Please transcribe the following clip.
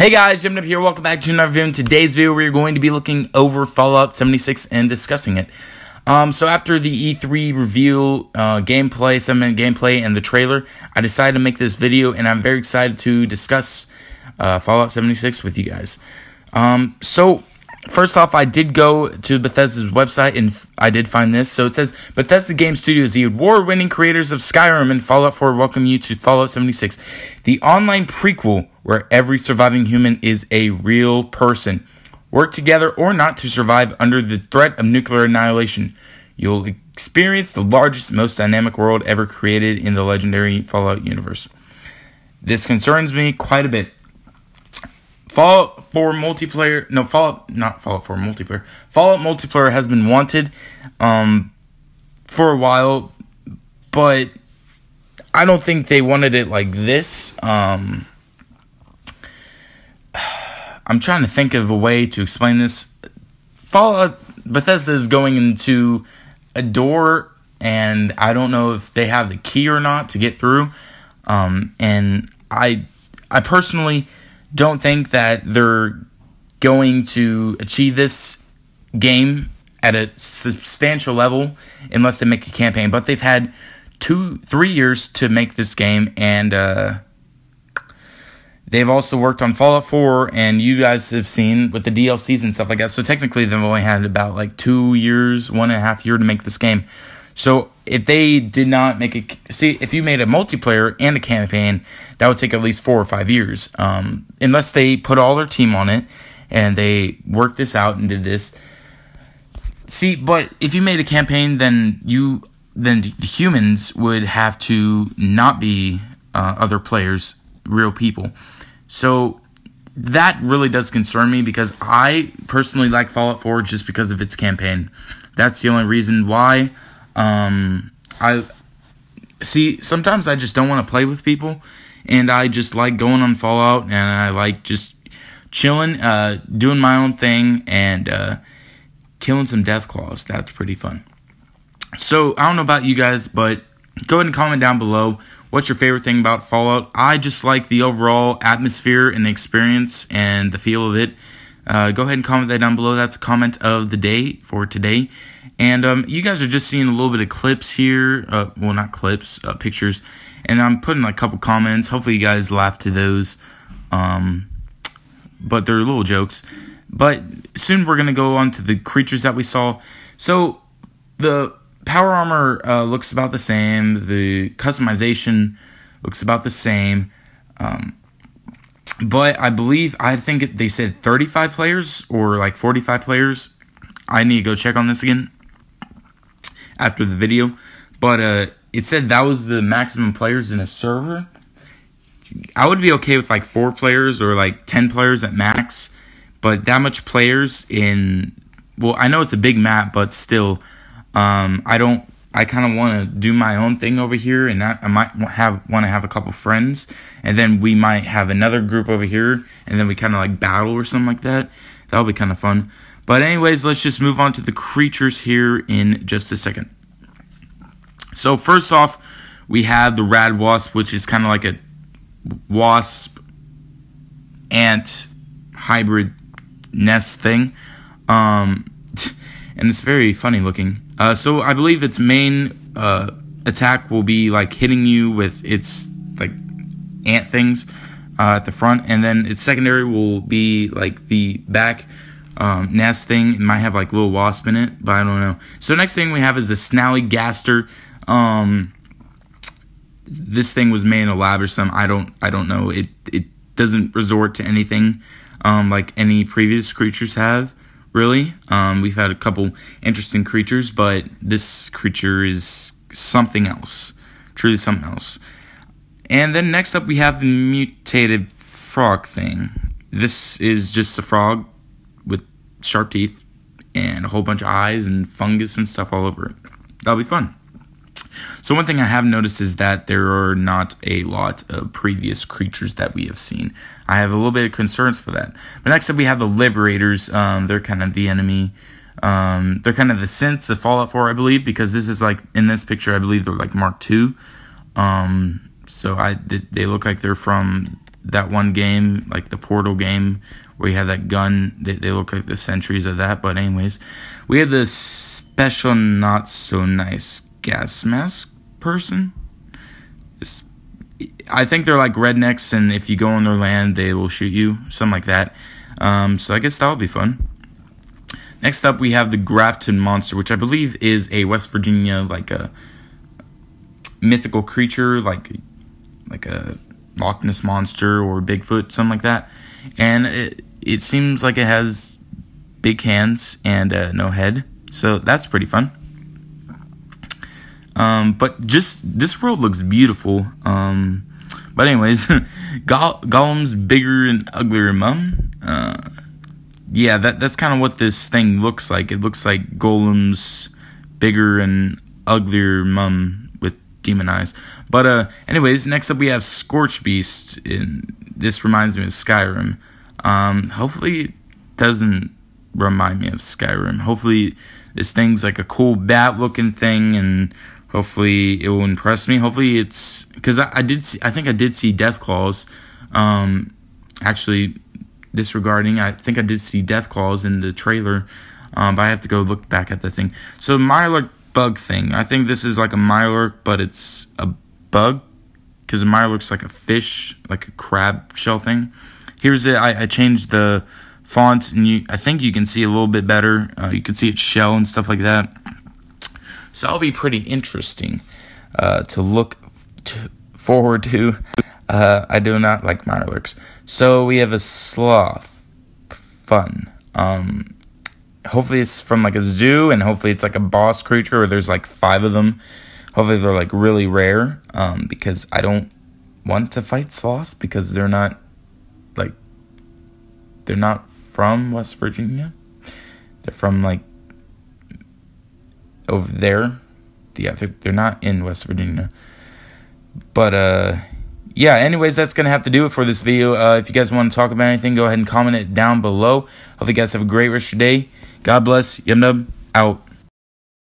Hey guys, Jim Up here. Welcome back to another video. In today's video, we're going to be looking over Fallout 76 and discussing it. So after the E3 reveal, gameplay, 7-minute gameplay, and the trailer, I decided to make this video, and I'm very excited to discuss Fallout 76 with you guys. So first off, I did go to Bethesda's website, and I did find this. So it says, Bethesda Game Studios, the award-winning creators of Skyrim and Fallout 4, welcome you to Fallout 76, the online prequel where every surviving human is a real person. Work together or not to survive under the threat of nuclear annihilation. You'll experience the largest, most dynamic world ever created in the legendary Fallout universe. This concerns me quite a bit. Fallout multiplayer has been wanted for a while, but I don't think they wanted it like this. I'm trying to think of a way to explain this. Bethesda is going into a door, and I don't know if they have the key or not to get through. And I personally don't think that they're going to achieve this game at a substantial level unless they make a campaign. But they've had 3 years to make this game, and they've also worked on Fallout 4, and you guys have seen with the DLCs and stuff like that. So technically, they've only had about like 2 years, 1.5 years to make this game. So if they did not make if you made a multiplayer and a campaign, that would take at least 4 or 5 years. Unless they put all their team on it and they worked this out and did this. But if you made a campaign, then the humans would have to not be other players, real people. So that really does concern me, because I personally like Fallout 4 just because of its campaign. That's the only reason why. Sometimes I just don't want to play with people, and I just like going on Fallout, and I like just chilling, doing my own thing, and killing some Deathclaws. That's pretty fun. So I don't know about you guys, but go ahead and comment down below. What's your favorite thing about Fallout? I just like the overall atmosphere and the experience and the feel of it. Go ahead and comment that down below. That's a comment of the day for today. And you guys are just seeing a little bit of clips here. Well, not clips, pictures. And I'm putting like a couple comments. Hopefully you guys laugh to those. But they're little jokes. But soon we're going to go on to the creatures that we saw. So the power armor looks about the same. The customization looks about the same. But I think they said 35 players or like 45 players. I need to go check on this again after the video. But it said that was the maximum players in a server. I would be okay with like 4 players or like 10 players at max. But that much players well, I know it's a big map, but still, I kind of want to do my own thing over here, and I might want to have a couple friends, and then we might have another group over here, and then we kind of like battle or something like that. That'll be kind of fun. But anyways, let's just move on to the creatures here in just a second. So first off, we have the Rad Wasp, which is kind of like a wasp ant hybrid nest thing. And it's very funny looking. So I believe its main attack will be like hitting you with its like ant things at the front, and then its secondary will be like the back nest thing. It might have like little wasp in it, but I don't know. So next thing we have is the Snallygaster. This thing was made in a lab or something. I don't know. It doesn't resort to anything like any previous creatures have. Really, we've had a couple interesting creatures, but this creature is something else, truly something else. And then next up, we have the mutated frog thing. This is just a frog with sharp teeth and a whole bunch of eyes and fungus and stuff all over it. That'll be fun. So one thing I have noticed is that there are not a lot of previous creatures that we have seen. I have a little bit of concerns for that. But next up we have the Liberators. They're kind of the enemy. They're kind of the synths of Fallout 4, I believe, because this is like, in this picture, I believe they're like Mark II. So they look like they're from that one game, like the Portal game, where you have that gun. They look like the sentries of that. But anyways, we have the special not so nice gas mask person. I think they're like rednecks, and if you go on their land, they will shoot you, something like that. So I guess that'll be fun. Next up, we have the Grafton Monster, which I believe is a West Virginia, like a mythical creature, like a Loch Ness Monster or Bigfoot, something like that. And it seems like it has big hands and no head, so that's pretty fun. But just this world looks beautiful. But anyways, Gollum's bigger and uglier mum. Yeah, that's kind of what this thing looks like. It looks like Gollum's bigger and uglier mum with demon eyes. But anyways, next up we have Scorch Beast. And this reminds me of Skyrim. Hopefully it doesn't remind me of Skyrim. Hopefully this thing's like a cool bat-looking thing, and hopefully it will impress me. Hopefully it's because I think I did see Deathclaws. Actually, disregarding, I think I did see Deathclaws in the trailer, but I have to go look back at the thing. So Mirelurk bug thing. I think this is like a Mirelurk, but it's a bug because a Mirelurk's like a fish, like a crab shell thing. Here's it. I changed the font, and I think you can see a little bit better. You can see its shell and stuff like that. So that'll be pretty interesting to look forward to. I do not like Mirelurks. So we have a sloth. Fun. Hopefully it's from like a zoo, and hopefully it's like a boss creature, or there's like 5 of them. Hopefully they're like really rare, because I don't want to fight sloths, because they're not from West Virginia. They're from like over there. Yeah, they're not in West Virginia. But yeah, anyways, that's gonna have to do it for this video. If you guys want to talk about anything, go ahead and comment it down below. Hope you guys have a great rest of your day. God bless. Yum Nub out.